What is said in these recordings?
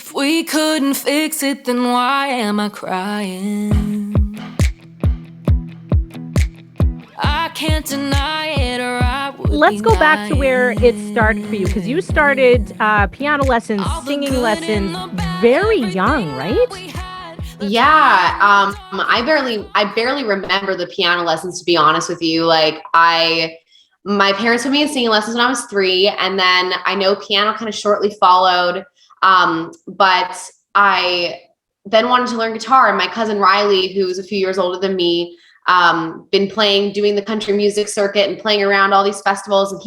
If we couldn't fix it, then why am I crying? I can't deny it, or I would Let's be go back to where it started for you, because you started lying. piano lessons, All the singing good and lessons the bad, very young, everything that right? we had. Let's Yeah, pretend it's I barely remember the piano lessons, to be honest with you. My parents put me in singing lessons when I was 3, and then I know piano kind of shortly followed. But I then wanted to learn guitar, and my cousin Riley, who's a few years older than me, been doing the country music circuit and playing around all these festivals, and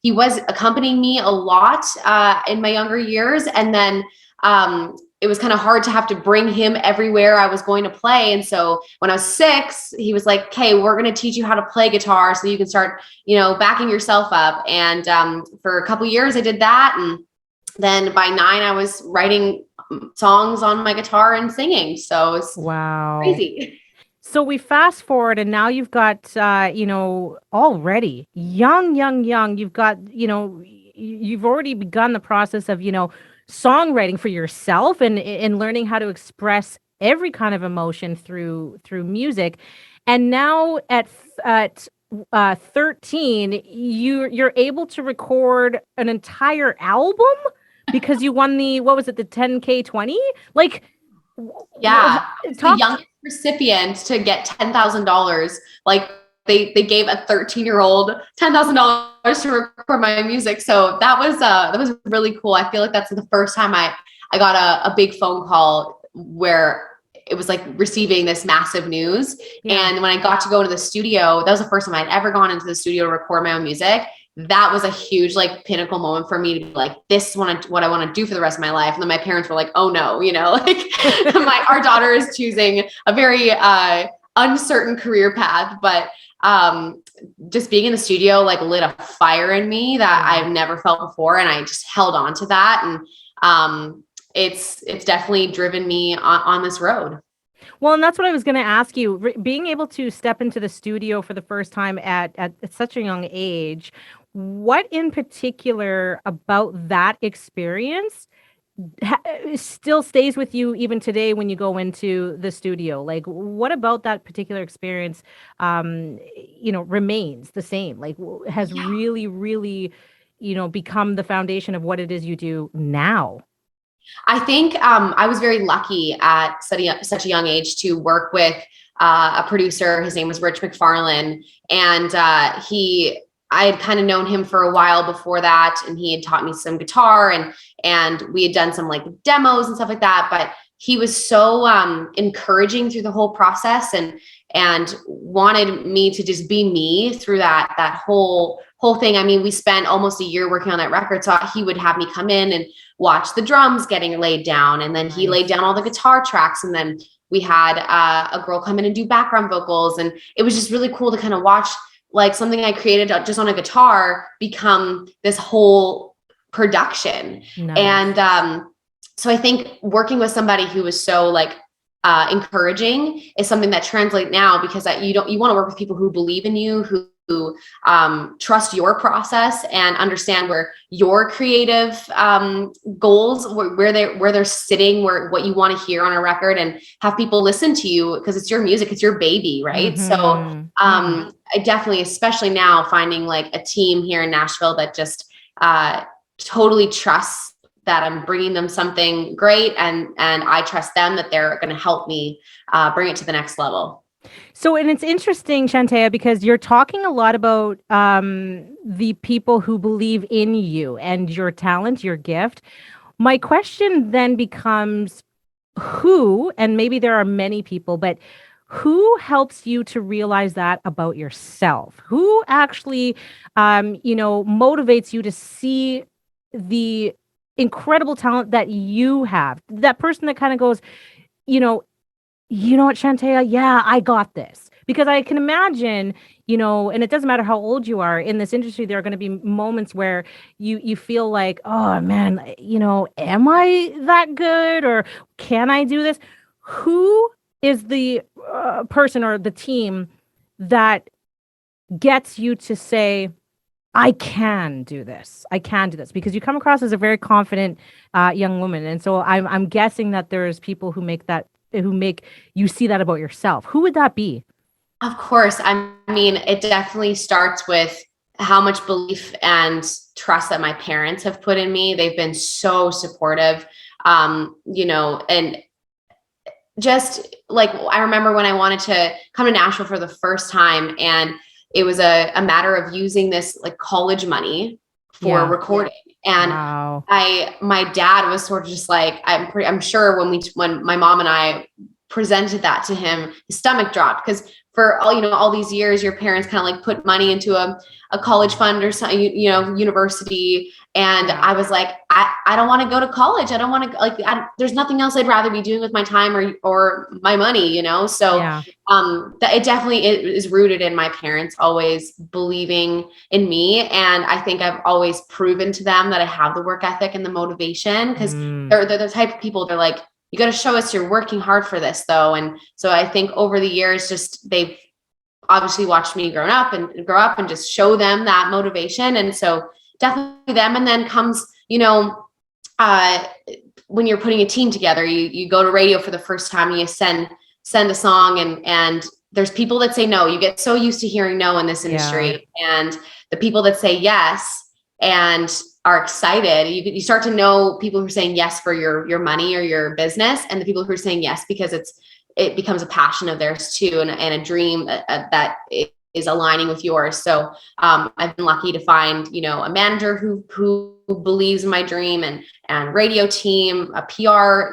he was accompanying me a lot in my younger years, and then it was kind of hard to have to bring him everywhere I was going to play. And so when I was 6, he was like, "Okay, we're going to teach you how to play guitar so you can start, backing yourself up." And for a couple years, I did that. And then by 9, I was writing songs on my guitar and singing. So it's Wow. crazy. So we fast forward, and now you've got, already young, you've got, you've already begun the process of, songwriting for yourself and learning how to express every kind of emotion through music. And now at 13, you're able to record an entire album because you won what was it, the 10K 20? Like, Yeah, I was the talk. youngest recipient to get $10,000. Like they gave a 13-year-old $10,000 to record my music. So that was really cool. I feel like that's the first time I got a big phone call where it was like receiving this massive news. Yeah. And when I got to go to the studio, that was the first time I'd ever gone into the studio to record my own music. That was a huge pinnacle moment for me to be like, this is what I want to do for the rest of my life. And then my parents were like, "Oh no, our daughter is choosing a very uncertain career path." But just being in the studio lit a fire in me that I've never felt before, and I just held on to that. And it's definitely driven me on this road. Well, and that's what I was going to ask you. Being able to step into the studio for the first time at such a young age, what in particular about that experience still stays with you even today when you go into the studio? Like, what about that particular experience, remains the same? Like, has Yeah. really, really, become the foundation of what it is you do now? I think I was very lucky at such a young age to work with a producer. His name was Rich McFarlane, and I had kind of known him for a while before that, and he had taught me some guitar, and we had done some demos and stuff like that. But he was so encouraging through the whole process, and wanted me to just be me through that whole thing. I mean, we spent almost a year working on that record, so he would have me come in and watch the drums getting laid down, and then he laid down all the guitar tracks, and then we had a girl come in and do background vocals, and it was just really cool to kind of watch something I created just on a guitar become this whole production. Nice. And so I think working with somebody who was so encouraging is something that translates now, because you want to work with people who believe in you, who trust your process and understand where your creative goals, where they're sitting, what you want to hear on a record, and have people listen to you because it's your music, it's your baby, right? Mm-hmm. So I definitely, especially now, finding a team here in Nashville that just totally trusts that I'm bringing them something great, and I trust them that they're going to help me bring it to the next level. So, and it's interesting, Shantaia, because you're talking a lot about the people who believe in you and your talent, your gift. My question then becomes who, and maybe there are many people, but who helps you to realize that about yourself? Who actually, motivates you to see the incredible talent that you have? That person that kind of goes, you know, you know what, Shantaia? Yeah, I got this. Because I can imagine, and it doesn't matter how old you are in this industry, there are going to be moments where you feel like, oh man, am I that good, or can I do this? Who is the person or the team that gets you to say, I can do this. I can do this, because you come across as a very confident young woman, and so I'm guessing that there's people who make you see that about yourself. Who would that be? Of course. I mean, it definitely starts with how much belief and trust that my parents have put in me. They've been so supportive, and just like, I remember when I wanted to come to Nashville for the first time, and it was a matter of using this like college money for recording. And Wow. my dad was sort of just like, I'm sure when my mom and I presented that to him, his stomach dropped, because for all these years, your parents kind of like put money into a college fund or something, university. And I was like, I don't want to go to college. I don't want to there's nothing else I'd rather be doing with my time or my money, So that it definitely is rooted in my parents always believing in me. And I think I've always proven to them that I have the work ethic and the motivation, because they're the type of people, they're like, you got to show us you're working hard for this though. And so I think over the years, just they've obviously watched me grow up and just show them that motivation. And so definitely them. And then comes, when you're putting a team together, you go to radio for the first time, and you send a song, and there's people that say no. You get so used to hearing no in this industry, and the people that say yes and are excited, you start to know people who are saying yes for your money or your business, and the people who are saying yes because it becomes a passion of theirs too, and a dream that is aligning with yours. So I've been lucky to find a manager who believes in my dream, and radio team, a PR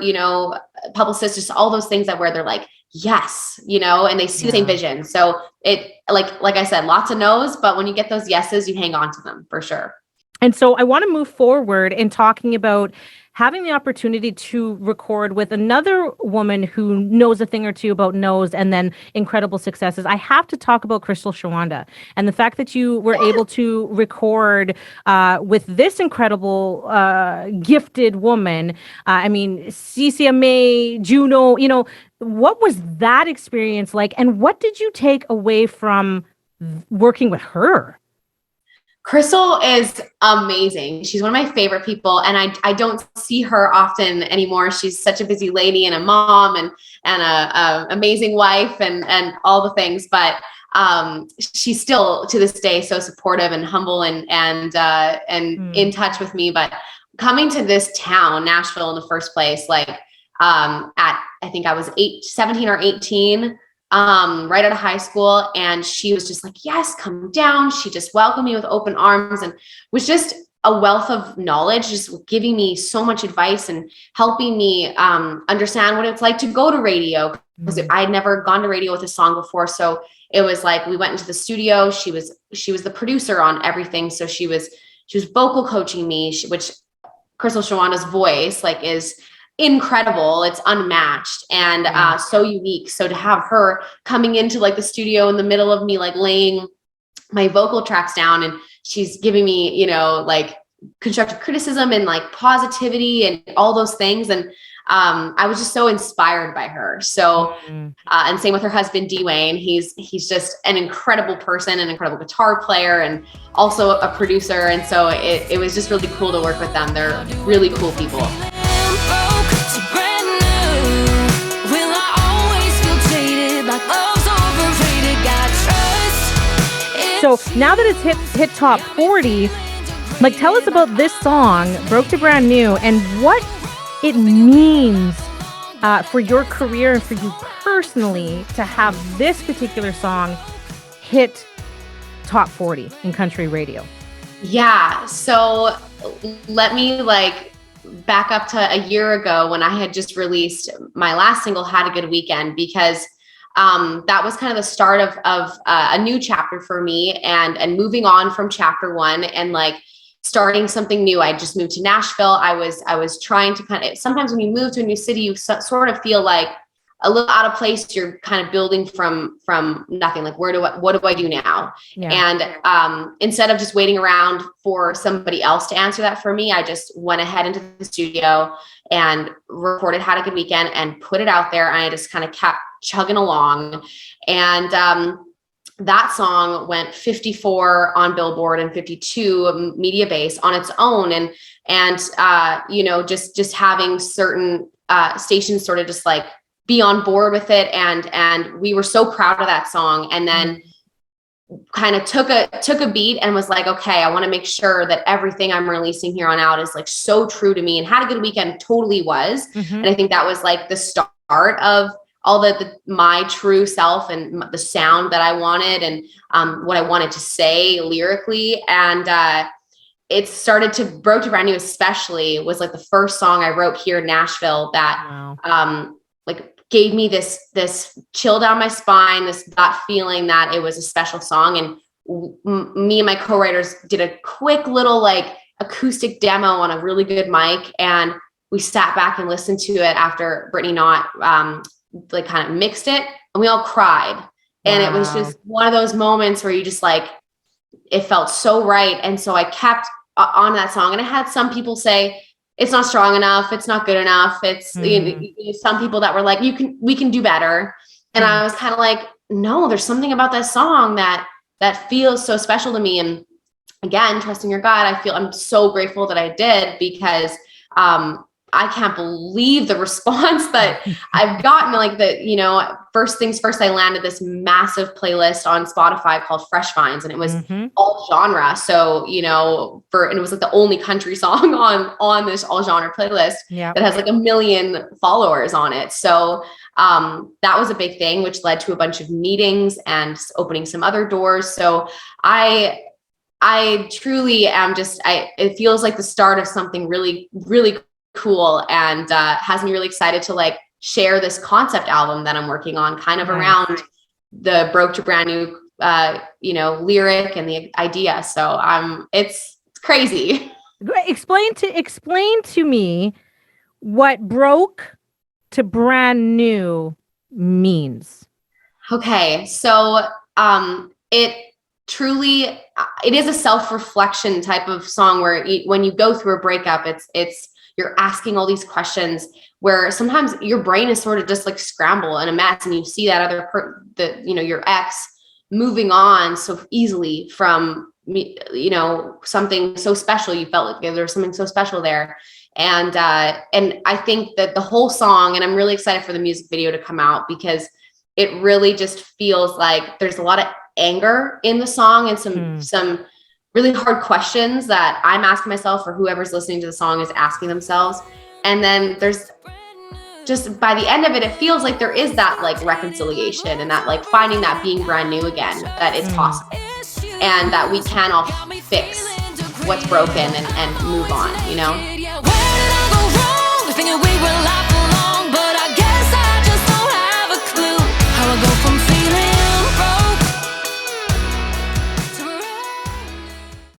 publicist, just all those things where they're like yes, and they see the same vision. So it like I said, lots of no's, but when you get those yeses, you hang on to them for sure. And so I want to move forward in talking about having the opportunity to record with another woman who knows a thing or two about no's and then incredible successes. I have to talk about Crystal Shawanda and the fact that you were able to record with this incredible, gifted woman. CCMA, Juno, what was that experience like? And what did you take away from working with her? Crystal is amazing. She's one of my favorite people, and I don't see her often anymore. She's such a busy lady and a mom and a amazing wife and all the things. But she's still to this day so supportive and humble and in touch with me. But coming to this town, Nashville, in the first place, I think I was 17 or 18. Right out of high school, and she was just like, yes, come down. She just welcomed me with open arms and was just a wealth of knowledge, just giving me so much advice and helping me understand what it's like to go to radio, because I had never gone to radio with a song before. So it was like, we went into the studio. She was the producer on everything. So she was vocal coaching me, which Crystal Shawanda's voice is incredible. It's unmatched and so unique. So to have her coming into the studio in the middle of me laying my vocal tracks down, and she's giving me constructive criticism and positivity and all those things, and I was just so inspired by her. So and same with her husband Dwayne. He's just an incredible person, an incredible guitar player, and also a producer. And so it was just really cool to work with them. They're really cool people. So now that it's hit top 40, tell us about this song, Broke to Brand New, and what it means for your career and for you personally to have this particular song hit top 40 in country radio. Yeah. So let me back up to a year ago when I had just released my last single, Had a Good Weekend, because that was kind of the start of a new chapter for me, and moving on from chapter one and starting something new. I just moved to Nashville. I was trying to sometimes when you move to a new city, you sort of feel a little out of place. You're kind of building from nothing. What do I do now? Yeah. And instead of just waiting around for somebody else to answer that for me, I just went ahead into the studio and recorded Had a Good Weekend and put it out there. And I just kind of kept chugging along. And that song went 54 on Billboard and 52 media base on its own. And you know, just having certain stations sort of just like be on board with it. And we were so proud of that song. And then kind of took a beat and was like, okay, I want to make sure that everything I'm releasing here on out is like so true to me. And Had a Good Weekend totally was. And I think that was like the start of all my true self and the sound that I wanted and what I wanted to say lyrically. And it started to Broke to Brand New, especially was like the first song I wrote here in Nashville that like gave me this chill down my spine, this gut feeling that it was a special song. And me and my co-writers did a quick little like acoustic demo on a really good mic. And we sat back and listened to it after Brittany Knott like kind of mixed it, and we all cried. And it was just one of those moments where you just like, it felt so right. And so I kept on that song. And I had some people say, it's not strong enough. It's not good enough. It's you know, some people that were like, we can do better. And I was kind of like, no, there's something about that song that feels so special to me. And again, trusting your gut, I'm so grateful that I did, because I can't believe the response that I've gotten. Like you know, first things first, I landed this massive playlist on Spotify called Fresh Finds, and it was all genre. So, you know, and it was like the only country song on this all genre playlist that has like 1 million followers on it. So that was a big thing, which led to a bunch of meetings and opening some other doors. So I truly am it feels like the start of something really, really cool, and has me really excited to like share this concept album that I'm working on, kind of around the Broke to Brand New you know, lyric and the idea. So it's crazy. Explain to me what Broke to Brand New means. Okay, so it is a self-reflection type of song where when you go through a breakup, it's you're asking all these questions where sometimes your brain is sort of just like scrambled and a mess, and you see that other you know, your ex moving on so easily from, you know, something so special. You felt like there was something so special there. And I think that the whole song, and I'm really excited for the music video to come out, because it really just feels like there's a lot of anger in the song and some really hard questions that I'm asking myself, or whoever's listening to the song is asking themselves. And then there's just, by the end of it, it feels like there is that like reconciliation, and that like finding that being brand new again, that it's possible, and that we can all fix what's broken and move on, you know?